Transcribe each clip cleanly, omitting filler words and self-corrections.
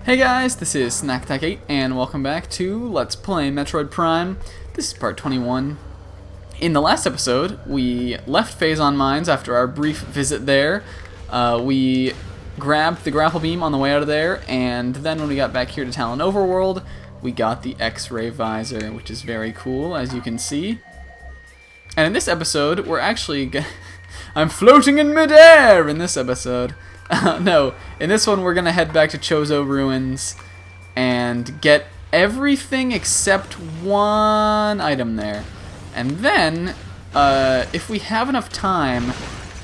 Hey guys, this is SnackAttack8 and welcome back to Let's Play Metroid Prime. This is part 21. In the last episode, we left Phazon Mines after our brief visit there. We grabbed the grapple beam on the way out of there, and then when we got back here to Talon Overworld, we got the X-ray visor, which is very cool, as you can see. And in this episode, we're actually I'm floating in midair in this episode. No, in this one we're going to head back to Chozo Ruins and get everything except one item there. And then, if we have enough time...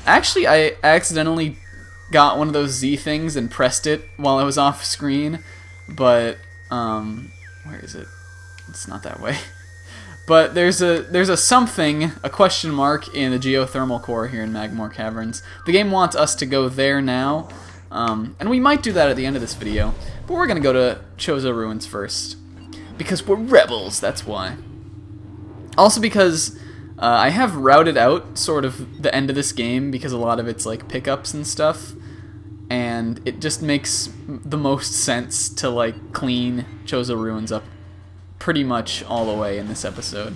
Actually, I accidentally got one of those Z things and pressed it while I was off screen. But, where is it? It's not that way. But there's a something, a question mark, in the geothermal core here in Magmoor Caverns. The game wants us to go there now, and we might do that at the end of this video. But we're going to go to Chozo Ruins first. Because we're rebels, that's why. Also because I have routed out sort of the end of this game, because a lot of it's like pickups and stuff. And it just makes the most sense to like clean Chozo Ruins up pretty much all the way in this episode.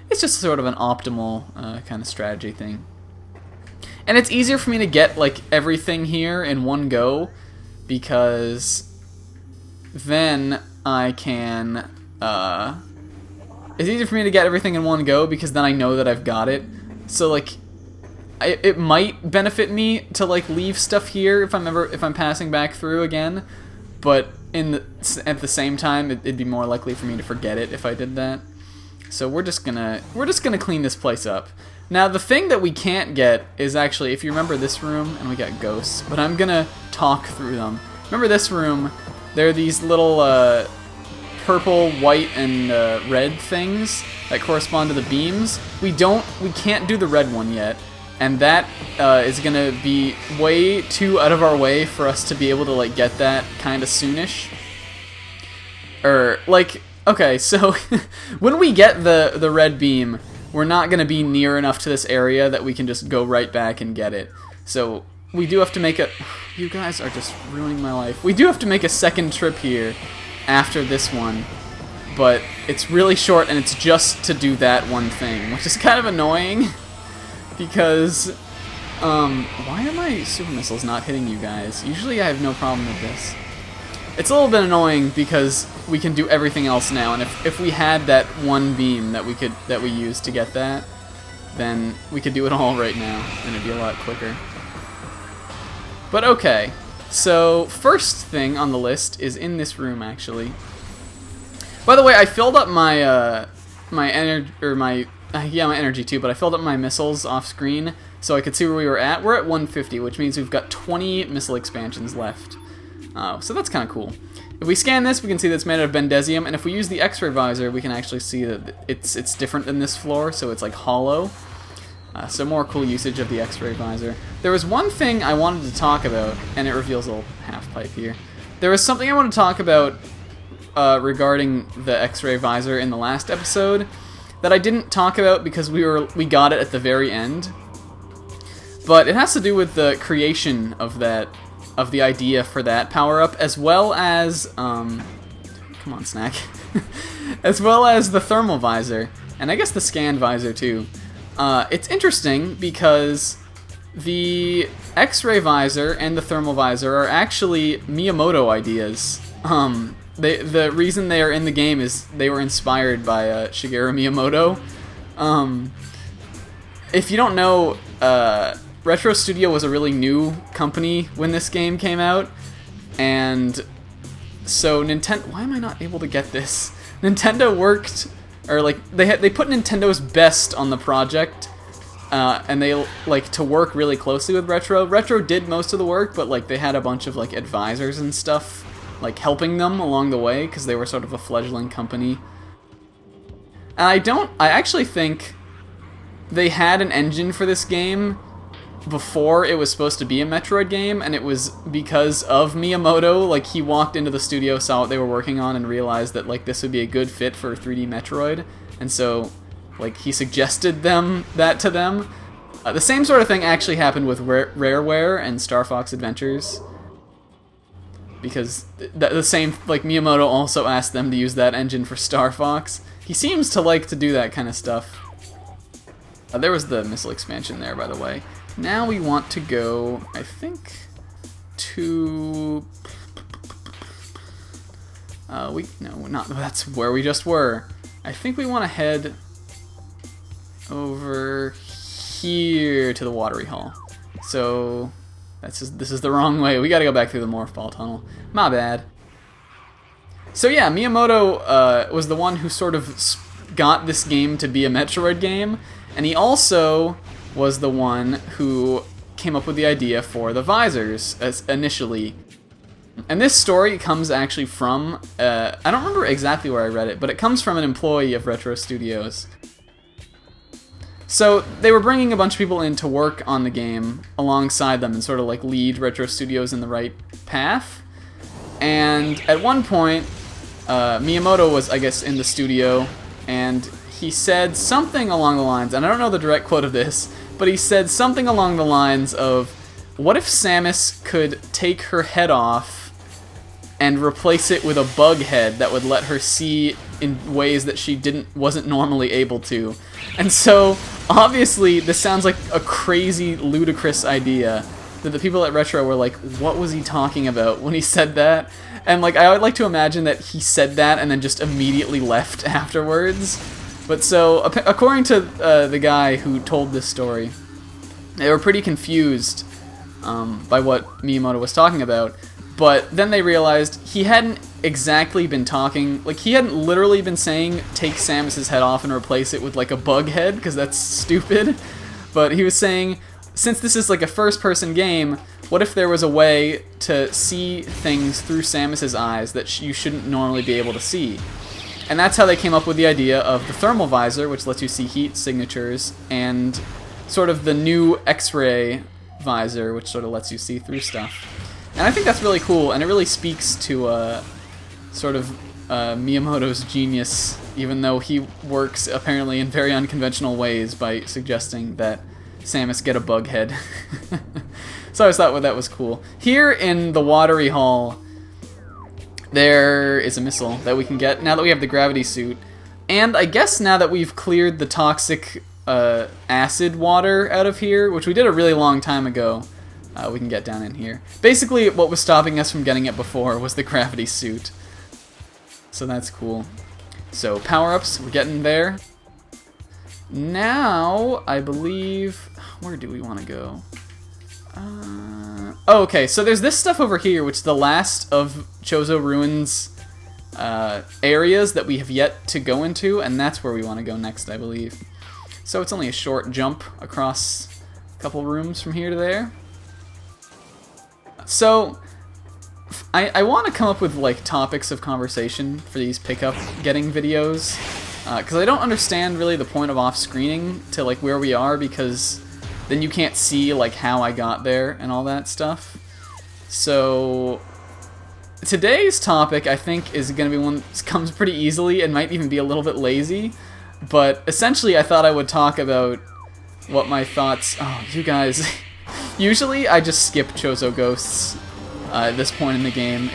It's just sort of an optimal kind of strategy thing. And it's easier for me to get like everything here in one go, because then I can... it's easier for me to get everything in one go because then I know that I've got it. So like, it might benefit me to like leave stuff here if I'm passing back through again, but at the same time, it'd be more likely for me to forget it if I did that. So we're just gonna clean this place up. Now the thing that we can't get is actually, if you remember this room, and we got ghosts, but I'm gonna talk through them. Remember this room? There are these little purple, white, and red things that correspond to the beams. We can't do the red one yet. And that is going to be way too out of our way for us to be able to like get that kind of soonish. Okay, so when we get the red beam, we're not going to be near enough to this area that we can just go right back and get it. So we do have to make a... You guys are just ruining my life. We do have to make a second trip here after this one. But it's really short and it's just to do that one thing, which is kind of annoying. Because, why are my super missiles not hitting you guys? Usually I have no problem with this. It's a little bit annoying because we can do everything else now, and if we had that one beam that we used to get that, then we could do it all right now, and it'd be a lot quicker. But okay, so first thing on the list is in this room, actually. By the way, I filled up my my energy too, but I filled up my missiles off screen so I could see where we were at. We're at 150, which means we've got 20 missile expansions left. So that's kind of cool. If we scan this, we can see that it's made out of Bendesium, and if we use the X-ray visor, we can actually see that it's different than this floor, so it's like hollow. So more cool usage of the X-ray visor. There was one thing I wanted to talk about, and it reveals a little half-pipe here. There was something I wanted to talk about regarding the X-ray visor in the last episode that I didn't talk about because we got it at the very end. But it has to do with the creation of the idea for that power-up, as well as come on, Snack. As well as the thermal visor, and I guess the scan visor too. It's interesting because the X-ray visor and the thermal visor are actually Miyamoto ideas. The reason they are in the game is they were inspired by Shigeru Miyamoto. If you don't know, Retro Studio was a really new company when this game came out, and so Nintendo... Why am I not able to get this? Nintendo worked, or like they put Nintendo's best on the project, and they like to work really closely with Retro. Retro did most of the work, but like they had a bunch of like advisors and stuff, like helping them along the way, because they were sort of a fledgling company. And I actually think they had an engine for this game before it was supposed to be a Metroid game, and it was because of Miyamoto. Like, he walked into the studio, saw what they were working on, and realized that like this would be a good fit for 3D Metroid, and so like he suggested that to them. The same sort of thing actually happened with Rareware and Star Fox Adventures. because the same, like, Miyamoto also asked them to use that engine for Star Fox. He seems to like to do that kind of stuff. There was the missile expansion there, by the way. Now we want to go, I think, to... that's where we just were. I think we want to head over here to the Watery Hall. So, this is the wrong way. We gotta go back through the Morph Ball Tunnel. My bad. So yeah, Miyamoto was the one who sort of got this game to be a Metroid game, and he also was the one who came up with the idea for the visors initially. And this story comes actually from, I don't remember exactly where I read it, but it comes from an employee of Retro Studios. So they were bringing a bunch of people in to work on the game alongside them and sort of like lead Retro Studios in the right path. And at one point, Miyamoto was, I guess, in the studio, and he said something along the lines, and I don't know the direct quote of this, but he said something along the lines of, what if Samus could take her head off and replace it with a bug head that would let her see in ways that she wasn't normally able to? And so, obviously, this sounds like a crazy, ludicrous idea that the people at Retro were like, what was he talking about when he said that? And like, I would like to imagine that he said that and then just immediately left afterwards. But so, according to the guy who told this story, they were pretty confused by what Miyamoto was talking about. But then they realized he hadn't exactly been talking, like he hadn't literally been saying take Samus's head off and replace it with like a bug head, because that's stupid. But he was saying, since this is like a first-person game, what if there was a way to see things through Samus's eyes that you shouldn't normally be able to see? And that's how they came up with the idea of the thermal visor, which lets you see heat signatures, and sort of the new X-ray visor, which sort of lets you see through stuff. And I think that's really cool, and it really speaks to sort of Miyamoto's genius, even though he works apparently in very unconventional ways by suggesting that Samus get a bug head. So I always thought that was cool. Here in the Watery Hall, there is a missile that we can get now that we have the gravity suit. And I guess now that we've cleared the toxic acid water out of here, which we did a really long time ago, we can get down in here. Basically, what was stopping us from getting it before was the gravity suit. So that's cool. So, power-ups, we're getting there. Now, I believe... Where do we want to go? Oh, okay, so there's this stuff over here, which is the last of Chozo Ruins areas that we have yet to go into, and that's where we want to go next, I believe. So it's only a short jump across a couple rooms from here to there. So, I want to come up with, like, topics of conversation for these pickup getting videos, because I don't understand really the point of off-screening to, like, where we are, because then you can't see, like, how I got there and all that stuff. So, today's topic, I think, is going to be one that comes pretty easily and might even be a little bit lazy, but essentially I thought I would talk about what my thoughts... Oh, you guys... Usually I just skip Chozo Ghosts at this point in the game,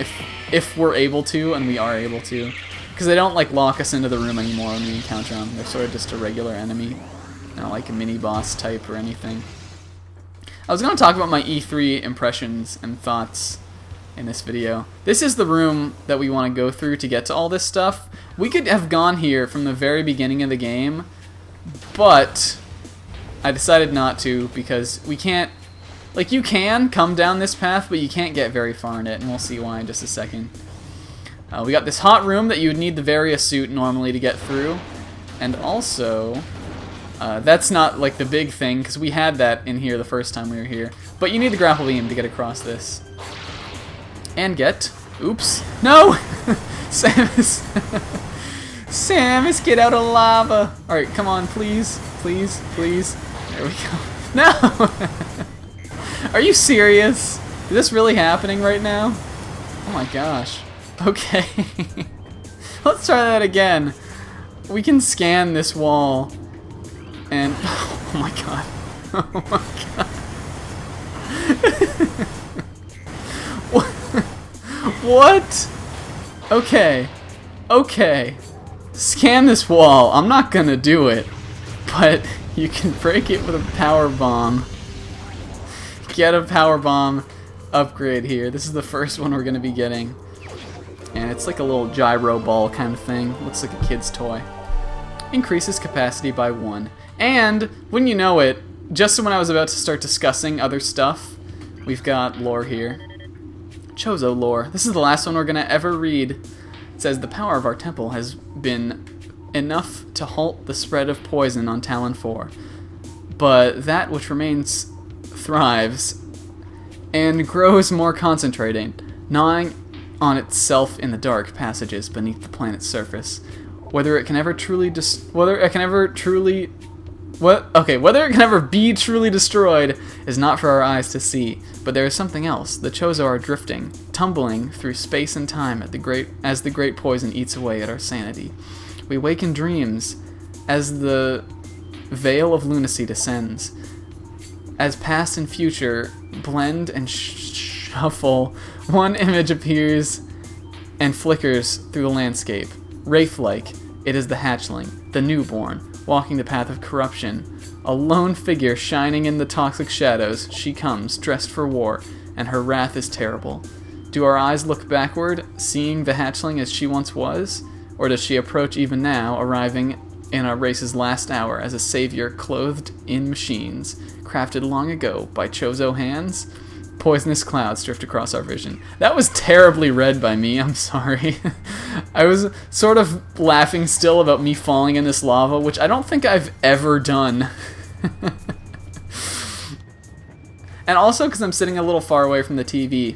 if we're able to, and we are able to. Because they don't, like, lock us into the room anymore when we encounter them. They're sort of just a regular enemy. Not like a mini-boss type or anything. I was going to talk about my E3 impressions and thoughts in this video. This is the room that we want to go through to get to all this stuff. We could have gone here from the very beginning of the game, but I decided not to because we can't... Like, you can come down this path, but you can't get very far in it, and we'll see why in just a second. We got this hot room that you would need the Varia suit normally to get through, and also, that's not, like, the big thing, because we had that in here the first time we were here, but you need the grapple beam to get across this. And get... Oops. No! Samus! Samus, get out of lava! Alright, come on, please. Please, please. There we go. No! Are you serious? Is this really happening right now? Oh my gosh. Okay. Let's try that again. We can scan this wall. And... Oh my god. Oh my god. What? Okay. Okay. Scan this wall. I'm not gonna do it. But you can break it with a power bomb. Get a power bomb upgrade here. This is the first one we're gonna be getting. And it's like a little gyro ball kind of thing. Looks like a kid's toy. Increases capacity by 1. And, when you know it, just when I was about to start discussing other stuff, we've got lore here. Chozo lore. This is the last one we're going to ever read. It says, the power of our temple has been enough to halt the spread of poison on Talon 4. But that which remains thrives and grows more concentrating, gnawing on itself in the dark passages beneath the planet's surface. Whether it can ever be truly destroyed is not for our eyes to see, but there is something else. The Chozo are drifting, tumbling through space and time as the great poison eats away at our sanity. We wake in dreams as the veil of lunacy descends. As past and future blend and shuffle, one image appears and flickers through the landscape. Wraith-like, it is the hatchling, the newborn, walking the path of corruption. A lone figure shining in the toxic shadows, she comes, dressed for war, and her wrath is terrible. Do our eyes look backward, seeing the hatchling as she once was? Or does she approach even now, arriving in our race's last hour as a savior clothed in machines, crafted long ago by Chozo hands? Poisonous clouds drift across our vision. That was terribly read by me, I'm sorry. I was sort of laughing still about me falling in this lava, which I don't think I've ever done. And also because I'm sitting a little far away from the TV,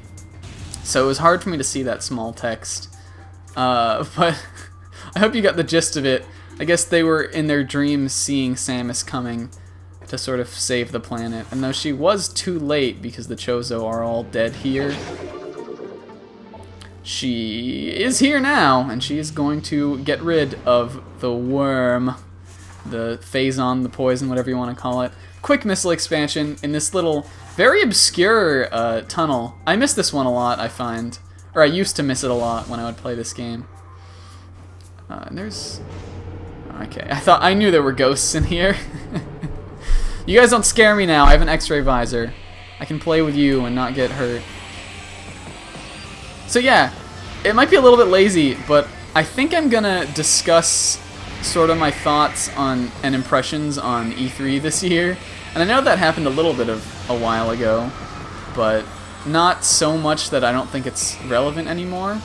so it was hard for me to see that small text. But I hope you got the gist of it. I guess they were in their dreams seeing Samus coming to sort of save the planet. And though she was too late because the Chozo are all dead here, she is here now, and she is going to get rid of the worm, the Phazon, the poison, whatever you want to call it. Quick missile expansion in this little, very obscure tunnel. I miss this one a lot, I find. Or I used to miss it a lot when I would play this game. And there's... Okay, I knew there were ghosts in here. You guys don't scare me now. I have an X-ray visor. I can play with you and not get hurt. So yeah, it might be a little bit lazy, but I think I'm gonna discuss sort of my thoughts on and impressions on E3 this year. And I know that happened a little bit of a while ago, but not so much that I don't think it's relevant anymore.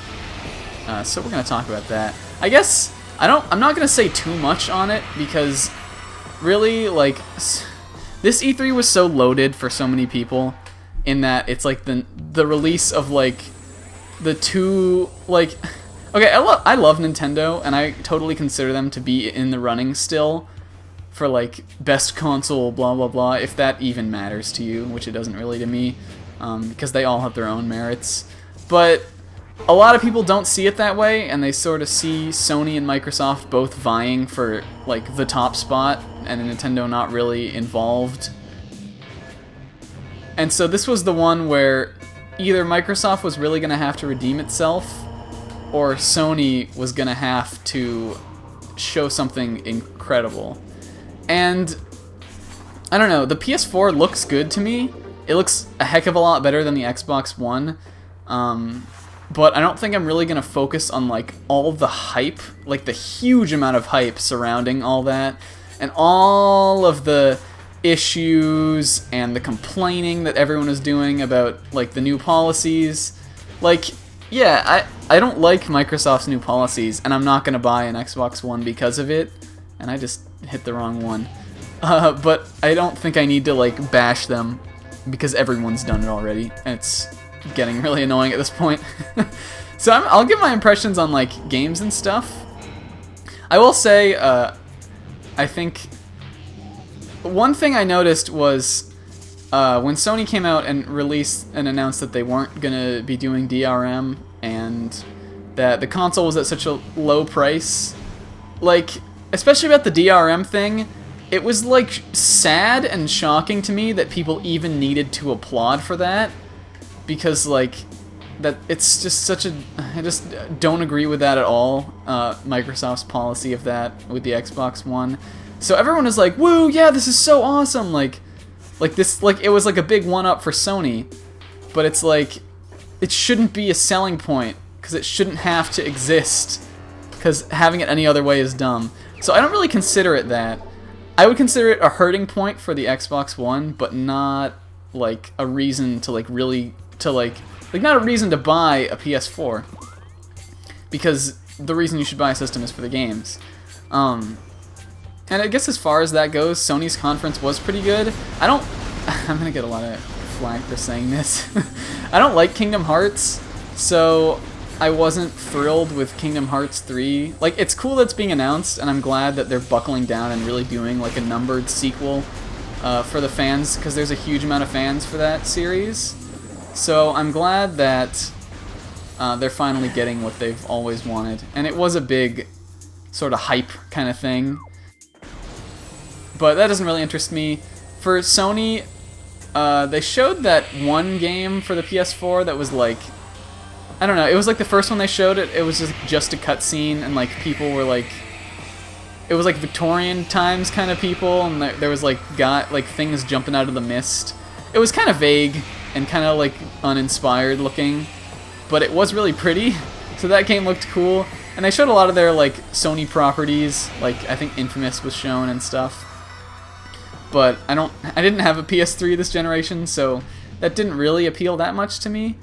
So we're gonna talk about that. I guess I'm not gonna say too much on it because really, like, this E3 was so loaded for so many people in that it's like the release of like the two, like, okay, I love Nintendo and I totally consider them to be in the running still for like best console, blah blah blah, if that even matters to you, which it doesn't really to me, because they all have their own merits. But a lot of people don't see it that way, and they sort of see Sony and Microsoft both vying for like the top spot, and Nintendo not really involved. And so this was the one where either Microsoft was really going to have to redeem itself, or Sony was going to have to show something incredible. And I don't know, the PS4 looks good to me. It looks a heck of a lot better than the Xbox One. But I don't think I'm really going to focus on like all the hype, like the huge amount of hype surrounding all that, and all of the issues and the complaining that everyone is doing about like the new policies. Like, yeah, I don't like Microsoft's new policies, and I'm not going to buy an Xbox One because of it, and I just hit the wrong one. But I don't think I need to like bash them because everyone's done it already, and it's getting really annoying at this point. So I'll give my impressions on like games and stuff. I will say, I think one thing I noticed was when Sony came out and released and announced that they weren't gonna be doing DRM and that the console was at such a low price, like especially about the DRM thing, it was like sad and shocking to me that people even needed to applaud for that. Because, like, that it's just such a... I just don't agree with that at all, Microsoft's policy of that with the Xbox One. So everyone is like, woo, yeah, this is so awesome, like this, like, it was like a big one-up for Sony, but it's like, it shouldn't be a selling point, because it shouldn't have to exist, because having it any other way is dumb. So I don't really consider it that. I would consider it a hurting point for the Xbox One, but not, like, a reason to, like, really, to, like, not a reason to buy a PS4, because the reason you should buy a system is for the games. And I guess as far as that goes, Sony's conference was pretty good. I'm gonna get a lot of flack for saying this. I don't like Kingdom Hearts, so I wasn't thrilled with Kingdom Hearts 3. Like, it's cool that it's being announced, and I'm glad that they're buckling down and really doing, like, a numbered sequel for the fans, because there's a huge amount of fans for that series. So I'm glad that they're finally getting what they've always wanted. And it was a big sort of hype kind of thing. But that doesn't really interest me. For Sony, they showed that one game for the PS4 that was like, I don't know, it was like the first one they showed it was just a cutscene, and like people were like, it was like Victorian times kind of people, and there was like things jumping out of the mist. It was kind of vague and kind of like uninspired looking, but it was really pretty, so that game looked cool. And they showed a lot of their like Sony properties, like I think Infamous was shown and stuff. But I didn't have a PS3 this generation, so that didn't really appeal that much to me.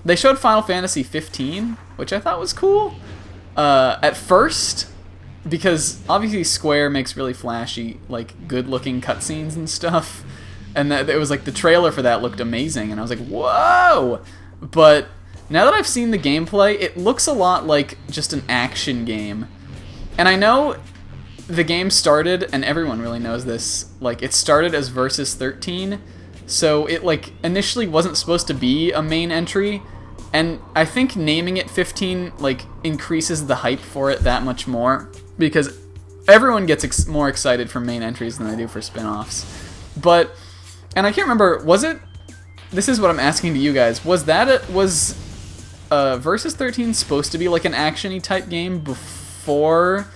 They showed Final Fantasy 15, which I thought was cool. At first, because obviously Square makes really flashy, like good-looking cutscenes and stuff, and that it was like the trailer for that looked amazing, and I was like, whoa! But now that I've seen the gameplay, it looks a lot like just an action game, and I know the game started, and everyone really knows this, like, it started as Versus 13, so it, like, initially wasn't supposed to be a main entry, and I think naming it 15, like, increases the hype for it that much more, because everyone gets more excited for main entries than they do for spin-offs. But, and I can't remember, was it, this is what I'm asking to you guys, was Versus 13 supposed to be, like, an action-y type game before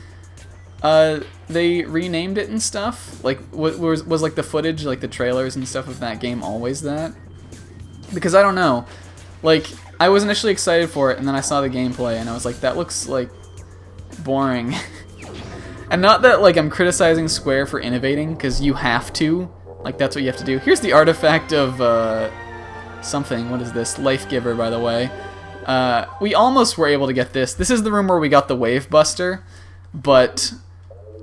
they renamed it and stuff? Like, was like the footage, like the trailers and stuff of that game always that? Because I don't know. Like, I was initially excited for it, and then I saw the gameplay, and I was like, that looks, like, boring. And not that, like, I'm criticizing Square for innovating, because you have to. Like, that's what you have to do. Here's the artifact of, something. What is this? Life Giver, by the way. We almost were able to get this. This is the room where we got the Wave Buster, but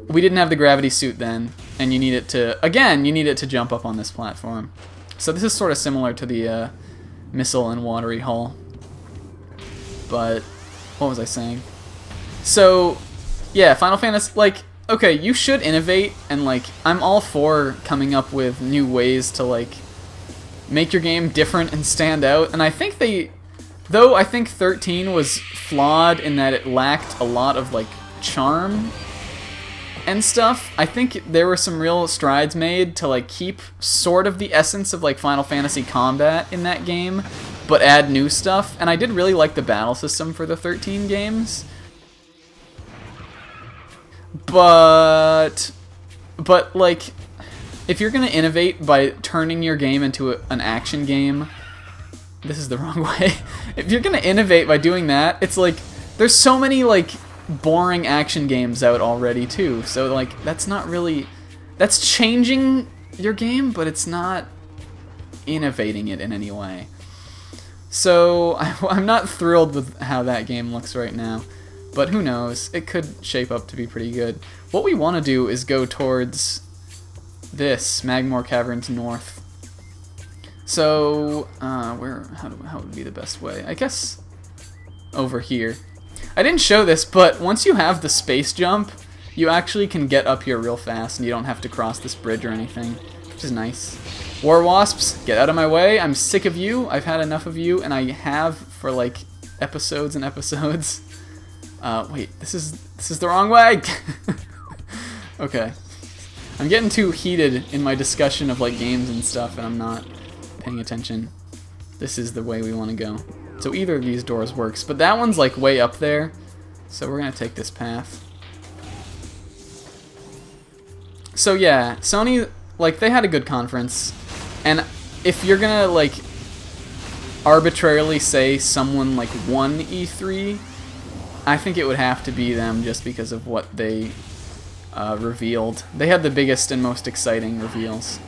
we didn't have the gravity suit then, and you need it to, again, you need it to jump up on this platform. So this is sort of similar to the missile and watery hull. But what was I saying? So yeah, Final Fantasy, like, okay, you should innovate, and like, I'm all for coming up with new ways to like make your game different and stand out. And I think though I think 13 was flawed in that it lacked a lot of like charm and stuff, I think there were some real strides made to like keep sort of the essence of like Final Fantasy combat in that game, but add new stuff. And I did really like the battle system for the 13 games. But like, if you're gonna innovate by turning your game into an action game, this is the wrong way. If you're gonna innovate by doing that, it's like, there's so many like boring action games out already too, so like, that's not really, that's changing your game, but it's not innovating it in any way. So I'm not thrilled with how that game looks right now, but who knows, it could shape up to be pretty good. What we want to do is go towards this, Magmore Caverns North. So how would be the best way? I guess over here. I didn't show this, but once you have the space jump, you actually can get up here real fast, and you don't have to cross this bridge or anything, which is nice. War Wasps, get out of my way. I'm sick of you. I've had enough of you, and I have for like episodes and episodes. Wait, this is the wrong way. Okay. I'm getting too heated in my discussion of like games and stuff, and I'm not paying attention. this is the way we want to go. So either of these doors works, but that one's like way up there, so we're gonna take this path. So yeah, Sony, like, they had a good conference, and if you're gonna like arbitrarily say someone like won E3, I think it would have to be them just because of what they revealed. They had the biggest and most exciting reveals.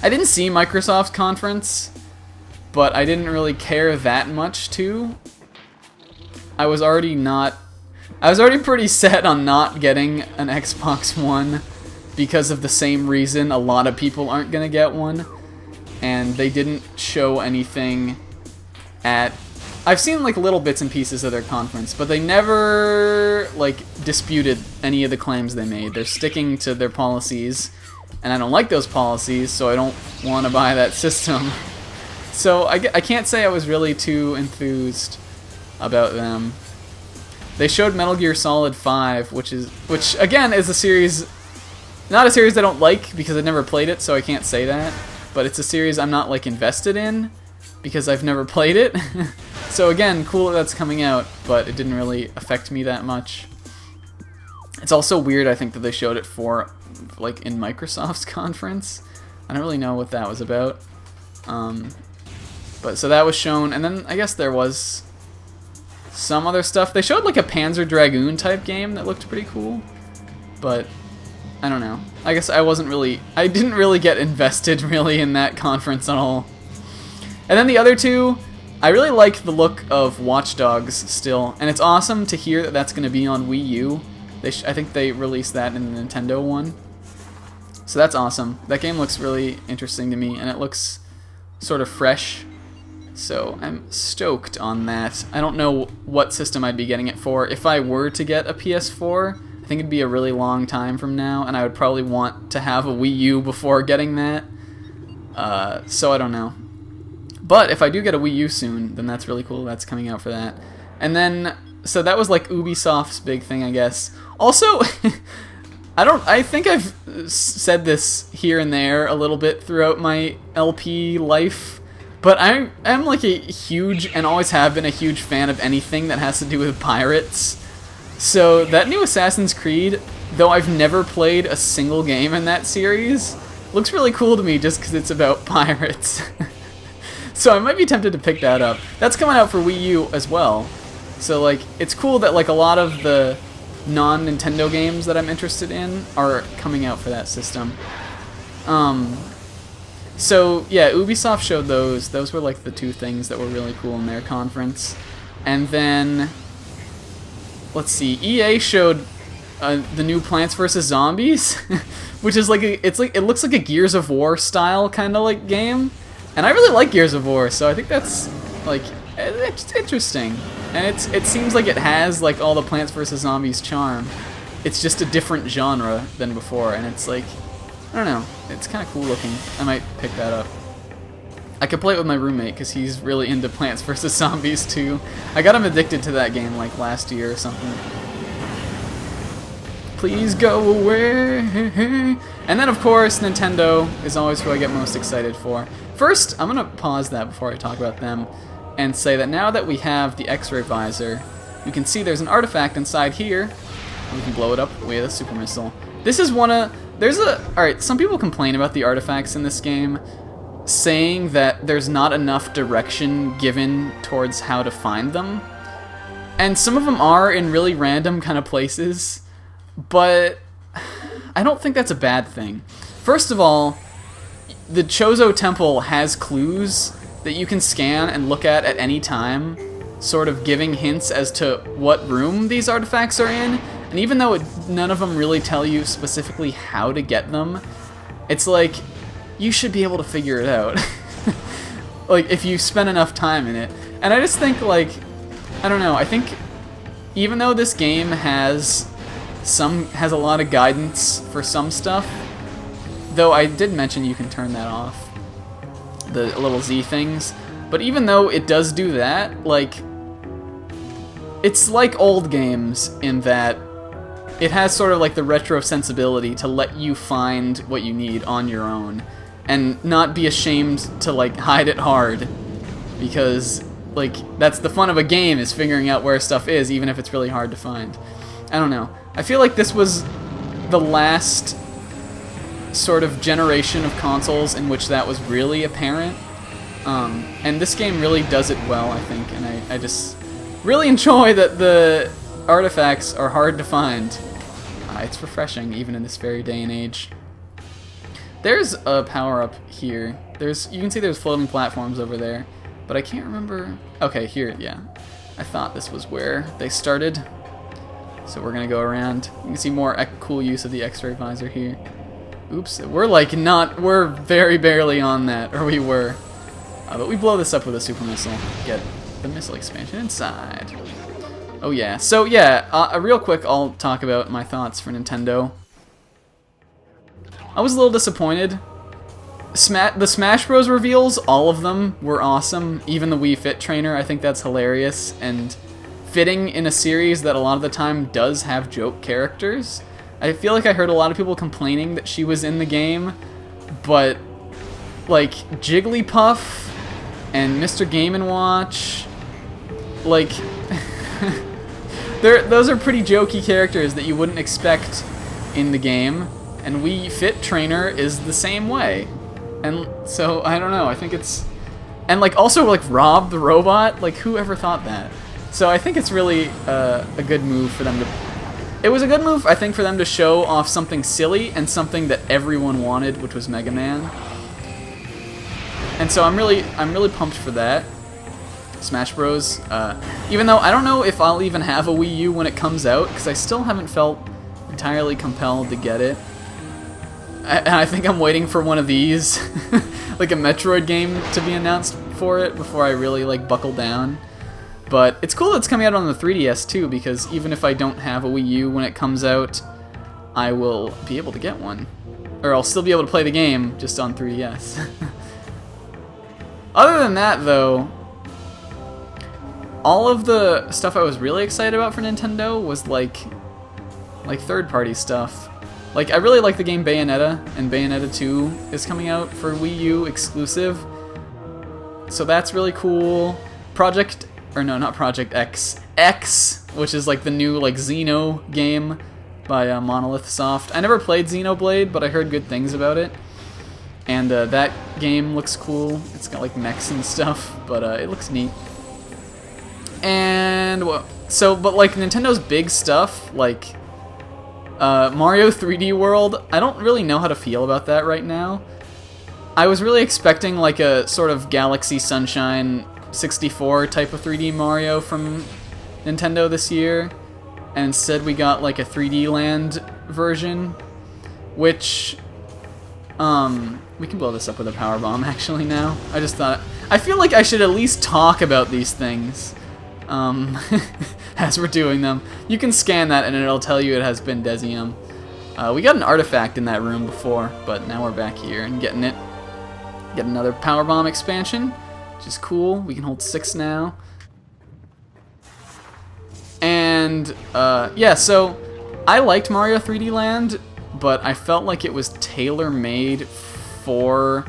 I didn't see Microsoft's conference, but I didn't really care that much too. I was already pretty set on not getting an Xbox One because of the same reason a lot of people aren't gonna get one, and they didn't show anything at... I've seen like little bits and pieces of their conference, but they never like disputed any of the claims they made. They're sticking to their policies, and I don't like those policies, so I don't want to buy that system. So I can't say I was really too enthused about them. They showed Metal Gear Solid 5, which again is a series, not a series I don't like because I've never played it, so I can't say that. But it's a series I'm not like invested in because I've never played it. So again, cool that that's coming out, but it didn't really affect me that much. It's also weird, I think, that they showed it for, like, in Microsoft's conference. I don't really know what that was about. But so that was shown, and then I guess there was some other stuff. They showed like a Panzer Dragoon type game that looked pretty cool, but I don't know. I guess I didn't really get invested really in that conference at all. And then the other two, I really like the look of Watch Dogs still, and it's awesome to hear that that's going to be on Wii U. I think they released that in the Nintendo one. So that's awesome. That game looks really interesting to me, and it looks sort of fresh. So I'm stoked on that. I don't know what system I'd be getting it for. If I were to get a PS4, I think it'd be a really long time from now, and I would probably want to have a Wii U before getting that. So I don't know. But if I do get a Wii U soon, then that's really cool. That's coming out for that. And then, so that was like Ubisoft's big thing, I guess. Also, I think I've said this here and there a little bit throughout my LP life, but I am like a huge, and always have been a huge fan of anything that has to do with pirates. So that new Assassin's Creed, though I've never played a single game in that series, looks really cool to me just because it's about pirates. So I might be tempted to pick that up. That's coming out for Wii U as well. So like, it's cool that like a lot of the non-Nintendo games that I'm interested in are coming out for that system. So yeah, Ubisoft showed those. Those were like the two things that were really cool in their conference. And then, let's see, EA showed the new Plants vs. Zombies, which is like it looks like a Gears of War style kind of like game. And I really like Gears of War, so I think that's like it's interesting. And it seems like it has like all the Plants vs. Zombies charm. It's just a different genre than before, and it's like, I don't know, it's kind of cool looking. I might pick that up. I could play it with my roommate because he's really into Plants vs. Zombies too. I got him addicted to that game like last year or something. Please go away. And then of course Nintendo is always who I get most excited for. First, I'm gonna pause that before I talk about them and say that now that we have the X-ray visor, you can see there's an artifact inside here. We can blow it up with a super missile. This is alright, some people complain about the artifacts in this game, saying that there's not enough direction given towards how to find them. And some of them are in really random kind of places, but I don't think that's a bad thing. First of all, the Chozo Temple has clues that you can scan and look at any time, sort of giving hints as to what room these artifacts are in. And even though none of them really tell you specifically how to get them, it's like, you should be able to figure it out. Like, if you spend enough time in it. And I just think, like, I don't know, I think even though this game has a lot of guidance for some stuff, though I did mention you can turn that off, the little Z things, but even though it does do that, like, it's like old games in that it has sort of like the retro sensibility to let you find what you need on your own and not be ashamed to like hide it hard because like that's the fun of a game, is figuring out where stuff is, even if it's really hard to find. I don't know. I feel like this was the last sort of generation of consoles in which that was really apparent. And this game really does it well, I think, and I just really enjoy that the artifacts are hard to find. It's refreshing, even in this very day and age. There's a power-up here. You can see there's floating platforms over there, but I can't remember. Okay, here, yeah. I thought this was where they started. So we're gonna go around. You can see more cool use of the X-ray visor here. Oops, we're very barely on that, or we were. But we blow this up with a super missile. Get the missile expansion inside. Oh yeah, so yeah, real quick I'll talk about my thoughts for Nintendo. I was a little disappointed. The Smash Bros. Reveals, all of them, were awesome. Even the Wii Fit trainer, I think that's hilarious and fitting in a series that a lot of the time does have joke characters. I feel like I heard a lot of people complaining that she was in the game, but like Jigglypuff and Mr. Game & Watch, like those are pretty jokey characters that you wouldn't expect in the game, and Wii Fit Trainer is the same way. And so I don't know, I think it's, and like also like Rob the robot, like who ever thought that? So I think it's really a good move for them to, it was a good move I think for them to show off something silly and something that everyone wanted, which was Mega Man. And so I'm really pumped for that. Smash Bros. Even though I don't know if I'll even have a Wii U when it comes out, because I still haven't felt entirely compelled to get it. And I think I'm waiting for one of these, like a Metroid game to be announced for it before I really like buckle down. But it's cool that it's coming out on the 3DS too, because even if I don't have a Wii U when it comes out, I will be able to get one. Or I'll still be able to play the game, just on 3DS. Other than that though, all of the stuff I was really excited about for Nintendo was like third-party stuff. Like, I really like the game Bayonetta, and Bayonetta 2 is coming out for Wii U exclusive. So that's really cool. Project X, which is like the new like Xeno game by Monolith Soft. I never played Xenoblade, but I heard good things about it. And that game looks cool. It's got like mechs and stuff, but it looks neat. And but like Nintendo's big stuff, like Mario 3D World, I don't really know how to feel about that right now. I was really expecting like a sort of Galaxy Sunshine 64 type of 3D Mario from Nintendo this year, and instead we got like a 3D Land version, which we can blow this up with a power bomb actually now. I just thought, I feel like I should at least talk about these things as we're doing them. You can scan that and it'll tell you it has been Desium. We got an artifact in that room before, but now we're back here and getting it. Get another power bomb expansion, which is cool. We can hold 6 now. And yeah, so I liked Mario 3D Land, but I felt like it was tailor-made for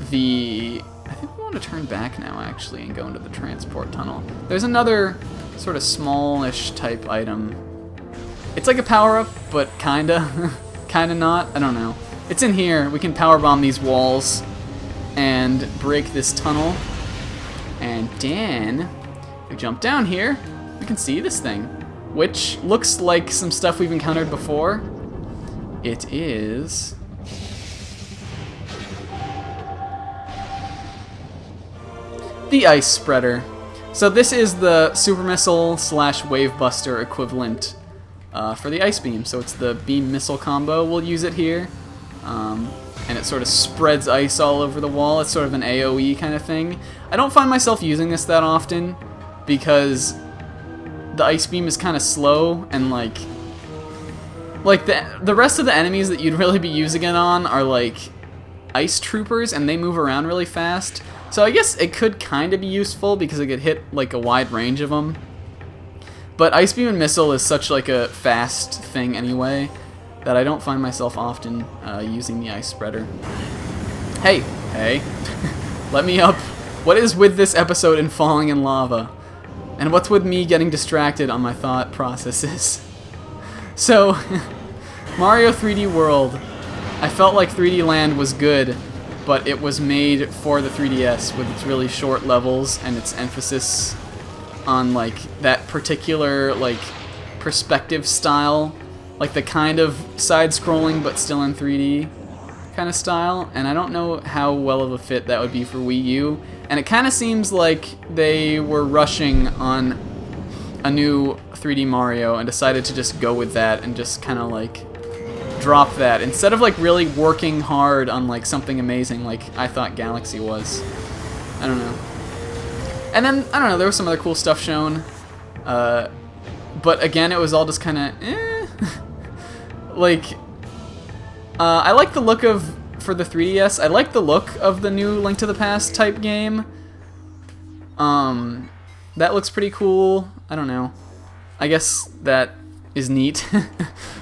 the... I think we want to turn back now, actually, and go into the transport tunnel. There's another sort of smallish type item. It's like a power-up, but kinda. Kinda not. I don't know. It's in here. We can power bomb these walls and break this tunnel. And then we jump down here. We can see this thing, which looks like some stuff we've encountered before. It is... the Ice Spreader. So this is the Super Missile / Wave Buster equivalent for the Ice Beam. So it's the Beam Missile combo. We'll use it here. And it sort of spreads ice all over the wall. It's sort of an AoE kind of thing. I don't find myself using this that often because the Ice Beam is kind of slow, and like the rest of the enemies that you'd really be using it on are like ice troopers, and they move around really fast. So I guess it could kind of be useful because it could hit like a wide range of them. But Ice Beam and Missile is such like a fast thing anyway that I don't find myself often using the Ice Spreader. Hey, let me up. What is with this episode and falling in lava? And what's with me getting distracted on my thought processes? So, Mario 3D World. I felt like 3D Land was good, but it was made for the 3DS with its really short levels and its emphasis on like that particular like perspective style, like the kind of side-scrolling but still in 3D kind of style, and I don't know how well of a fit that would be for Wii U, and it kind of seems like they were rushing on a new 3D Mario and decided to just go with that and just kind of like drop that instead of like really working hard on like something amazing like I thought Galaxy was. I don't know. And then, I don't know, there was some other cool stuff shown, but again, it was all just kind of, like, I like the look of, for the 3DS, I like the look of the new Link to the Past type game. That looks pretty cool. I don't know. I guess that is neat.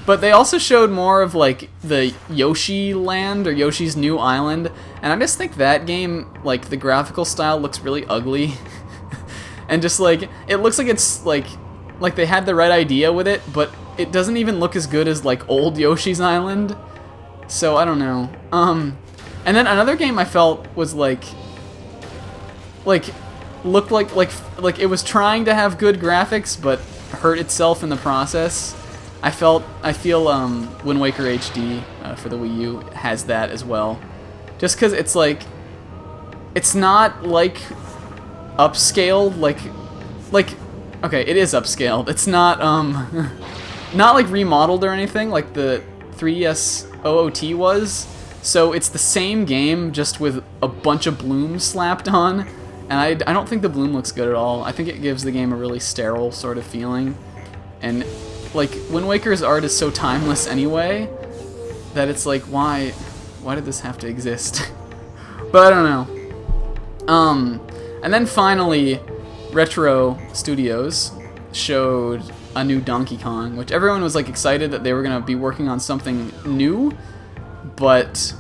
But they also showed more of like the Yoshi land or Yoshi's New Island, and I just think that game, like the graphical style looks really ugly. And just like it looks like it's like they had the right idea with it, but it doesn't even look as good as like old Yoshi's Island. So I don't know. And then another game I felt was like looked like it was trying to have good graphics but hurt itself in the process. I feel Wind Waker HD for the Wii U has that as well. Just because it's like, it's not like upscaled, like okay, it is upscaled. It's not not like remodeled or anything like the 3DS OOT was. So it's the same game just with a bunch of bloom slapped on, and I don't think the bloom looks good at all. I think it gives the game a really sterile sort of feeling, and like Wind Waker's art is so timeless anyway that it's like why did this have to exist? But I don't know. And then finally, Retro Studios showed a new Donkey Kong, which everyone was like excited that they were gonna be working on something new, but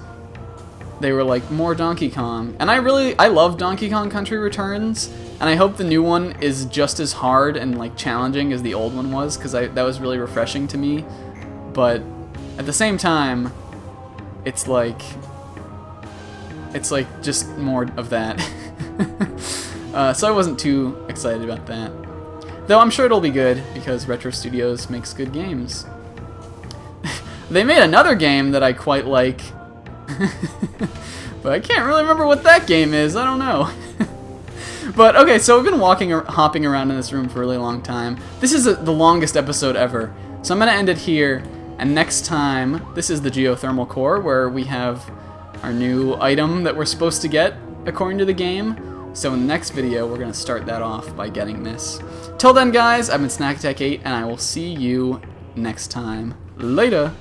they were like, more Donkey Kong. And I love Donkey Kong Country Returns, and I hope the new one is just as hard and like challenging as the old one was, because that was really refreshing to me. But at the same time, it's like just more of that. So I wasn't too excited about that. Though I'm sure it'll be good, because Retro Studios makes good games. They made another game that I quite like, but I can't really remember what that game is. I don't know. But okay, so we've been hopping around in this room for a really long time. This is the longest episode ever, so I'm gonna end it here. And next time, this is the geothermal core, where we have our new item that we're supposed to get according to the game. So in the next video, we're gonna start that off by getting this. Till then, guys, I've been SnackAttack8, and I will see you next time. Later.